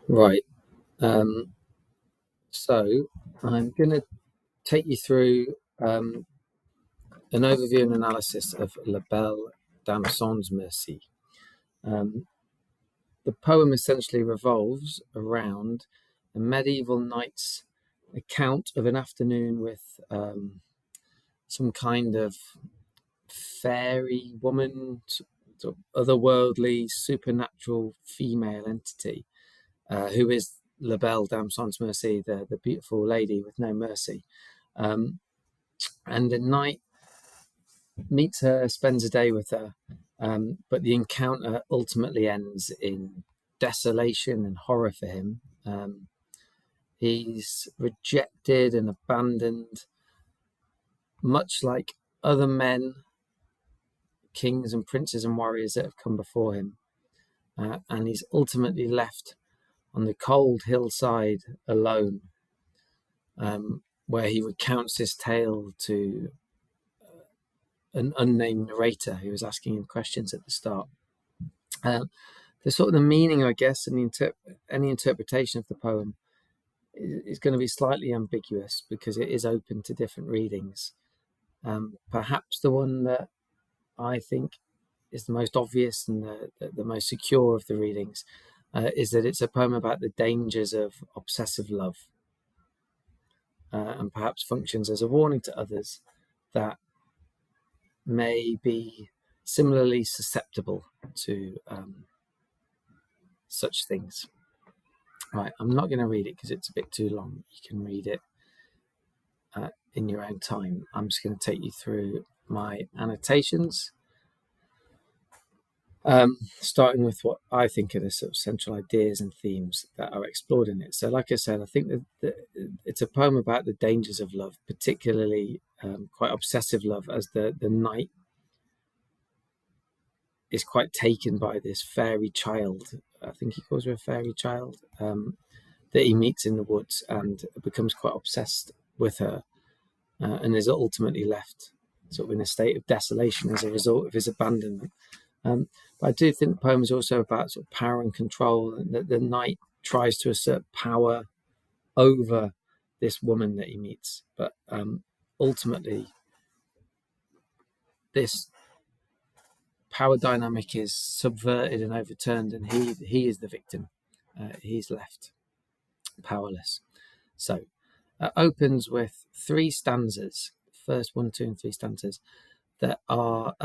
Right. Um, so I'm going to take you through an overview and analysis of La Belle Dame Sans Merci. Um, the poem essentially revolves around a medieval knight's account of an afternoon with some kind of fairy woman, sort of otherworldly, supernatural female entity who is La Belle Dame Sans Merci, the beautiful lady with no mercy. Um, and the knight meets her, spends a day with her, but the encounter ultimately ends in desolation and horror for him. He's rejected and abandoned, much like other men, kings and princes and warriors that have come before him. And he's ultimately left on the cold hillside alone, where he recounts his tale to an unnamed narrator who was asking him questions at the start. The sort of the meaning, I guess, and any interpretation of the poem is going to be slightly ambiguous because it is open to different readings. Perhaps the one that I think is the most obvious and the most secure of the readings is that it's a poem about the dangers of obsessive love, and perhaps functions as a warning to others that may be similarly susceptible to such things. Right, I'm not going to read it because it's a bit too long. You can read it in your own time. I'm just going to take you through my annotations, starting with what I think are the sort of central ideas and themes that are explored in it. So, like I said, I think that it's a poem about the dangers of love, particularly quite obsessive love, as the knight is quite taken by this fairy child. I think he calls her a fairy child, that he meets in the woods and becomes quite obsessed with her, and is ultimately left sort of in a state of desolation as a result of his abandonment. But I do think the poem is also about sort of power and control, and that the knight tries to assert power over this woman that he meets. But ultimately, this power dynamic is subverted and overturned, and he is the victim. He's left powerless. So opens with three stanzas, first one, two, and three stanzas that are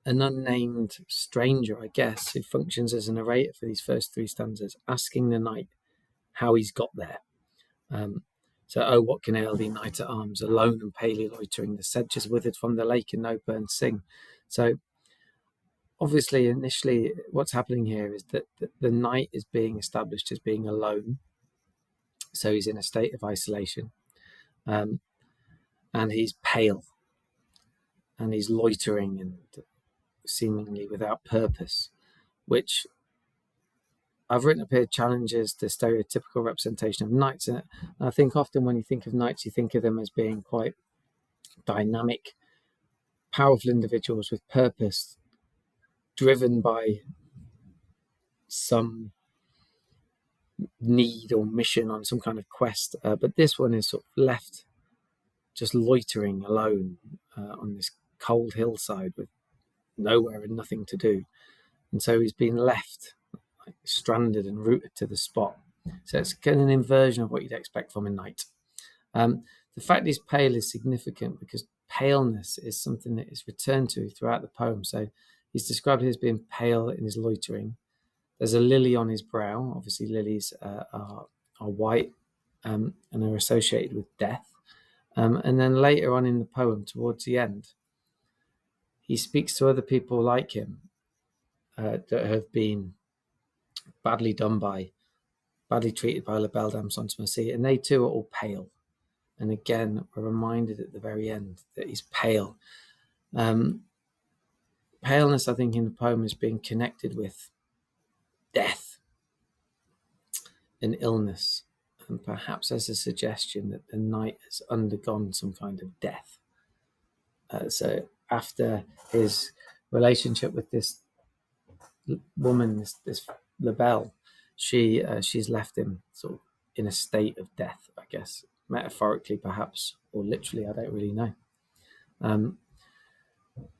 an unnamed stranger, I guess, who functions as a narrator for these first three stanzas, asking the knight how he's got there. So, oh, what can ail thee, knight at arms, alone and palely loitering, the sedges withered from the lake and no birds sing. So, obviously, initially, what's happening here is that the knight is being established as being alone. So, he's in a state of isolation, and he's pale, and he's loitering and seemingly without purpose, which I've written up here challenges the stereotypical representation of knights. And I think often when you think of knights, you think of them as being quite dynamic, powerful individuals with purpose, driven by some need or mission on some kind of quest. But this one is sort of left just loitering alone on this cold hillside with nowhere and nothing to do. And so he's been left stranded and rooted to the spot. So it's kind of an inversion of what you'd expect from a knight. The fact he's pale is significant because paleness is something that is returned to throughout the poem. So he's described as being pale in his loitering. There's a lily on his brow. Obviously, lilies are white and are associated with death. And then later on in the poem, towards the end, he speaks to other people like him that have been badly treated by La Belle Dame Sans Merci, and they too are all pale. And again, we're reminded at the very end that he's pale. Paleness, I think, in the poem is being connected with death and illness, and perhaps as a suggestion that the knight has undergone some kind of death. So after his relationship with this woman, this La Belle, she's left him sort of in a state of death, I guess, metaphorically perhaps, or literally, I don't really know.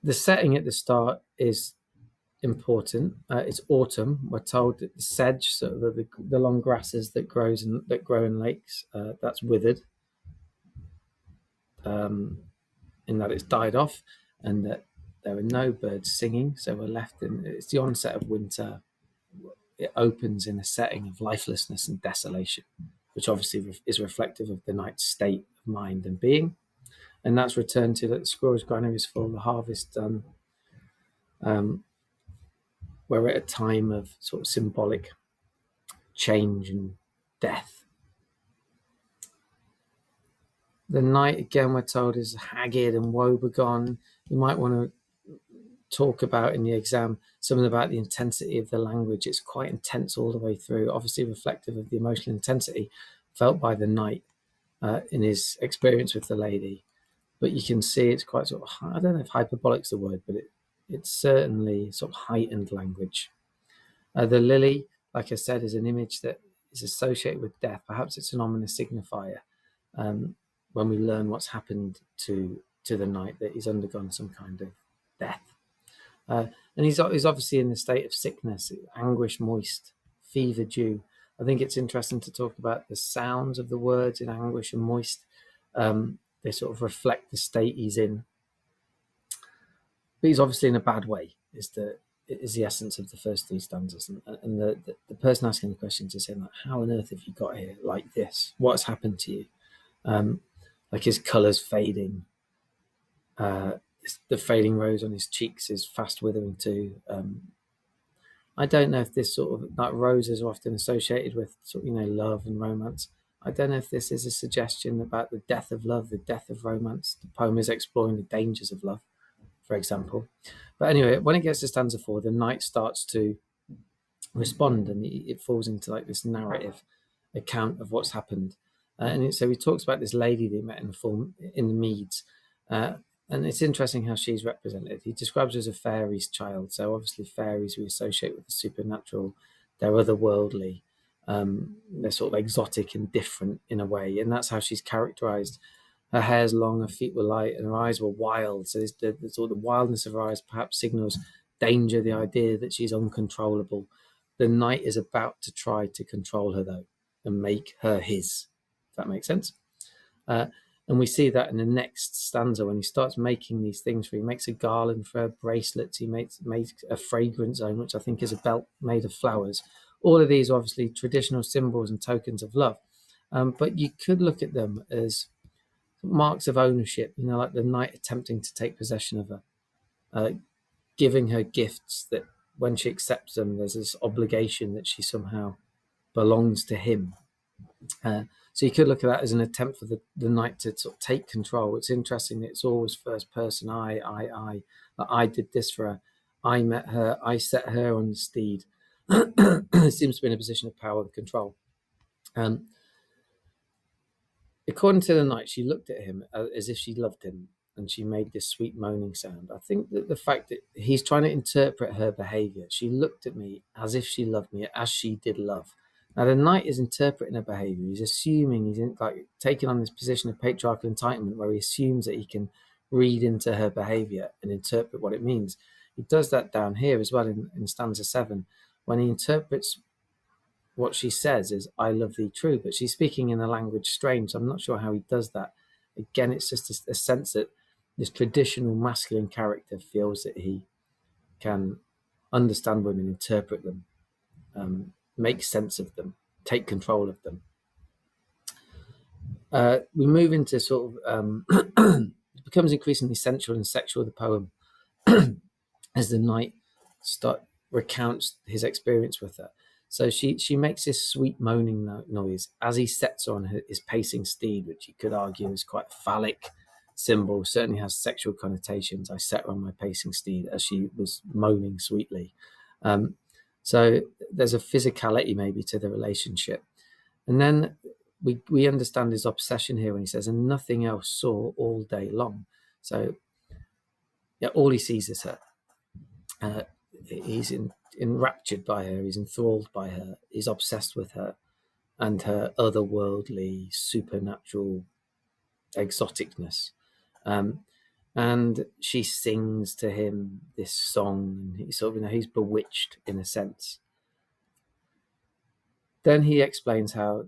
The setting at the start is important. It's autumn. We're told that the sedge, so the long grasses that grow in lakes, that's withered, in that it's died off, and that there are no birds singing. So we're left in. It's the onset of winter. It opens in a setting of lifelessness and desolation, which obviously is reflective of the night's state of mind and being. And that's returned to that the squirrel's granary is full, the harvest done. We're at a time of sort of symbolic change and death. The night, again, we're told, is haggard and woebegone. You might want to talk about in the exam something about the intensity of the language. It's quite intense all the way through, obviously reflective of the emotional intensity felt by the knight in his experience with the lady. But you can see it's quite sort of, I don't know if hyperbolic's the word, but it's certainly sort of heightened language. The lily, like I said, is an image that is associated with death. Perhaps it's an ominous signifier when we learn what's happened to the knight, that he's undergone some kind of death. And he's obviously in a state of sickness, anguish moist, fever dew. I think it's interesting to talk about the sounds of the words in anguish and moist. They sort of reflect the state he's in. But he's obviously in a bad way, is the essence of the first three stanzas. And the person asking the questions is saying, like, how on earth have you got here like this? What's happened to you? Like his colour's fading. The fading rose on his cheeks is fast withering too. I don't know if this sort of, like, roses are often associated with sort of, love and romance. I don't know if this is a suggestion about the death of love, the death of romance. The poem is exploring the dangers of love, for example. But anyway, when it gets to stanza 4, the knight starts to respond, and it falls into like this narrative account of what's happened. So he talks about this lady that he met in the meads. And it's interesting how she's represented. He describes her as a fairy's child. So obviously fairies we associate with the supernatural. They're otherworldly. They're sort of exotic and different in a way. And that's how she's characterized. Her hair's long, her feet were light, and her eyes were wild. So the sort of wildness of her eyes perhaps signals danger, the idea that she's uncontrollable. The knight is about to try to control her, though, and make her his. If that makes sense. And we see that in the next stanza when he starts making these things for her. He makes a garland for her, bracelets. He makes a fragrance zone, which I think is a belt made of flowers. All of these are obviously traditional symbols and tokens of love. But you could look at them as marks of ownership, like the knight attempting to take possession of her, giving her gifts that when she accepts them, there's this obligation that she somehow belongs to him. So you could look at that as an attempt for the knight to sort of take control. It's interesting that it's always first person, I did this for her, I met her, I set her on the steed. It seems to be in a position of power and control. According to the knight, she looked at him as if she loved him, and she made this sweet moaning sound. I think that the fact that he's trying to interpret her behavior, she looked at me as if she loved me, as she did love. Now, the knight is interpreting her behavior. He's assuming, he's taking on this position of patriarchal entitlement where he assumes that he can read into her behavior and interpret what it means. He does that down here as well in stanza 7, when he interprets what she says as, I love thee true, but she's speaking in a language strange. So I'm not sure how he does that. Again, it's just a sense that this traditional masculine character feels that he can understand women, interpret them, make sense of them, take control of them. We move into sort of it becomes increasingly sensual and sexual, the poem, as the knight recounts his experience with her. So she makes this sweet moaning noise as he sets her on his pacing steed, which you could argue is quite a phallic symbol, certainly has sexual connotations. I set her on my pacing steed, as she was moaning sweetly. So there's a physicality maybe to the relationship. And then we understand his obsession here when he says, and nothing else saw all day long. So yeah, all he sees is her. He's enraptured by her, he's enthralled by her, he's obsessed with her and her otherworldly, supernatural exoticness. And she sings to him this song, and he sort of, he's bewitched in a sense. Then he explains how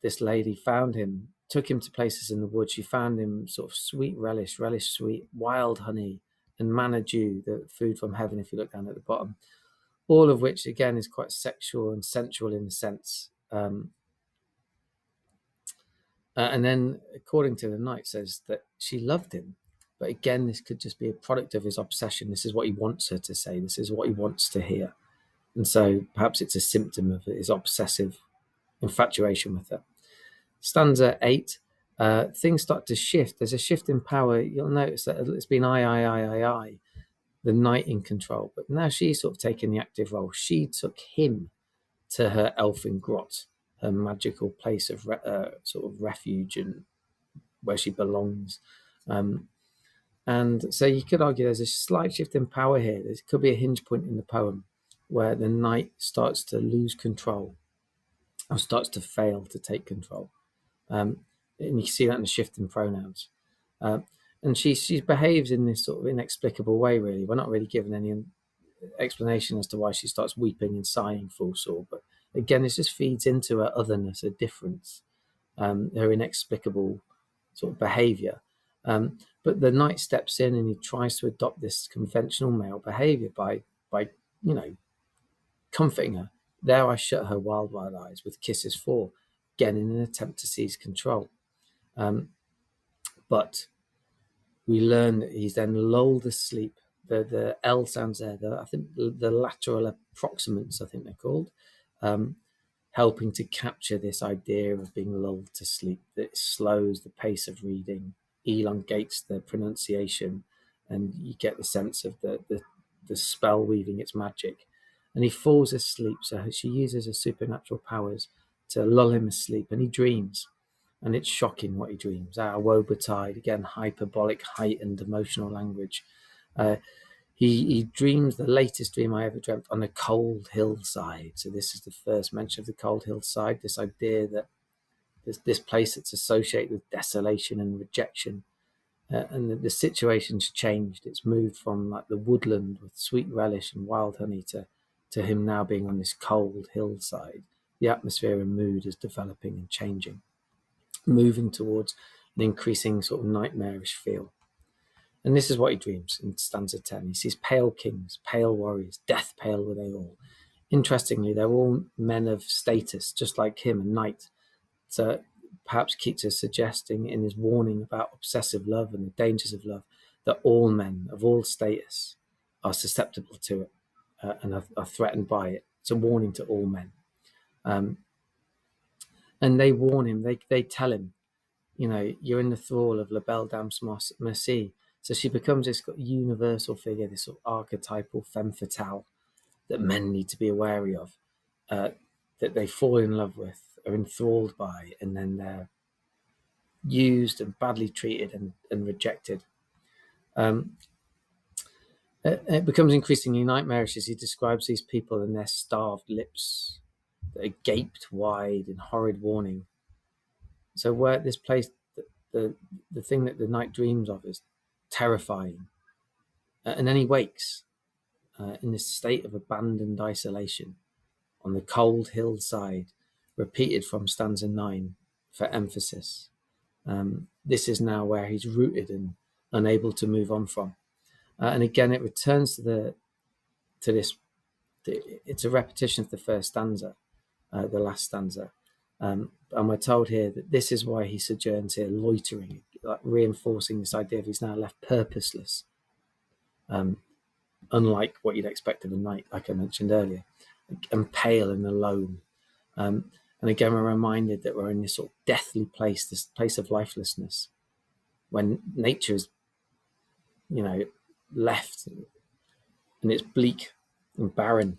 this lady found him, took him to places in the woods. She found him sort of sweet relish sweet, wild honey, and manna dew, the food from heaven, if you look down at the bottom. All of which, again, is quite sexual and sensual in a sense. And then, according to the knight, says that she loved him. But again, this could just be a product of his obsession. This is what he wants her to say. This is what he wants to hear. And so perhaps it's a symptom of his obsessive infatuation with her. Stanza 8, things start to shift. There's a shift in power. You'll notice that it's been I, the knight in control. But now she's sort of taken the active role. She took him to her elfin grot, her magical place of sort of refuge and where she belongs. And so you could argue there's a slight shift in power here. There could be a hinge point in the poem where the knight starts to lose control or starts to fail to take control. And you see that in the shift in pronouns. And she behaves in this sort of inexplicable way, really. We're not really given any explanation as to why she starts weeping and sighing full sore. But again, this just feeds into her otherness, her difference, her inexplicable sort of behavior. But the knight steps in and he tries to adopt this conventional male behavior by comforting her. There I shut her wild eyes with kisses for, again in an attempt to seize control. But we learn that he's then lulled asleep. The L sounds there. I think the lateral approximants, I think they're called, helping to capture this idea of being lulled to sleep. That it slows the pace of reading, elongates the pronunciation, and you get the sense of the spell weaving its magic. And he falls asleep, so she uses her supernatural powers to lull him asleep, and he dreams. And it's shocking what he dreams. Woe betide, again, hyperbolic, heightened emotional language. He dreams the latest dream I ever dreamt on a cold hillside. So this is the first mention of the cold hillside, this idea that there's this place that's associated with desolation and rejection. And the situation's changed. It's moved from like the woodland with sweet relish and wild honey to him now being on this cold hillside. The atmosphere and mood is developing and changing, moving towards an increasing sort of nightmarish feel. And this is what he dreams in stanza 10. He sees pale kings, pale warriors, death pale were they all. Interestingly, they're all men of status, just like him, a knight. So perhaps Keats is suggesting in his warning about obsessive love and the dangers of love that all men of all status are susceptible to it and are threatened by it. It's a warning to all men. And they warn him, they tell him, you're in the thrall of La Belle Dame Sans Merci. So she becomes this universal figure, this sort of archetypal femme fatale that men need to be wary of, that they fall in love with, are enthralled by, and then they're used and badly treated and rejected. It becomes increasingly nightmarish as he describes these people and their starved lips that are gaped wide in horrid warning. So where this place, the thing that the knight dreams of is terrifying. And then he wakes in this state of abandoned isolation on the cold hillside, repeated from stanza 9 for emphasis. This is now where he's rooted and unable to move on from. And again, it returns to this. It's a repetition of the first stanza, the last stanza. And we're told here that this is why he sojourns here, loitering, like reinforcing this idea of he's now left purposeless, unlike what you'd expect of a knight, like I mentioned earlier, and pale and alone. And again, we're reminded that we're in this sort of deathly place, this place of lifelessness, when nature is, left and it's bleak and barren.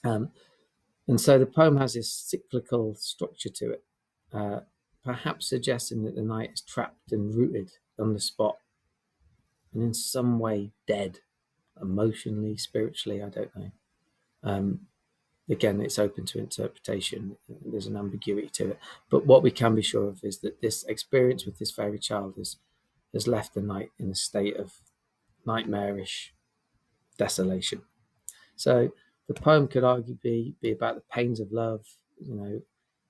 And so the poem has this cyclical structure to it, perhaps suggesting that the knight is trapped and rooted on the spot and in some way dead, emotionally, spiritually, I don't know. Again, it's open to interpretation. There's an ambiguity to it. But what we can be sure of is that this experience with this fairy child has left the knight in a state of nightmarish desolation. So the poem could arguably be about the pains of love,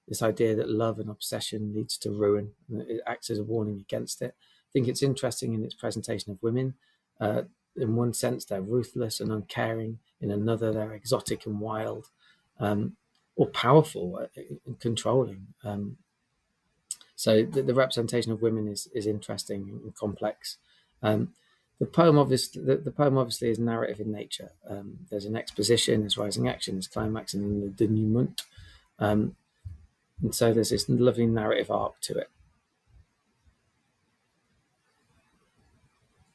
this idea that love and obsession leads to ruin. It acts as a warning against it. I think it's interesting in its presentation of women. In one sense, they're ruthless and uncaring. In another, they're exotic and wild, or powerful and controlling. So the representation of women is interesting and complex. The poem obviously is narrative in nature. There's an exposition, there's rising action, there's climax, and then the denouement. And so there's this lovely narrative arc to it.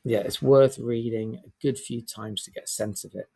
Yeah, it's worth reading a good few times to get a sense of it.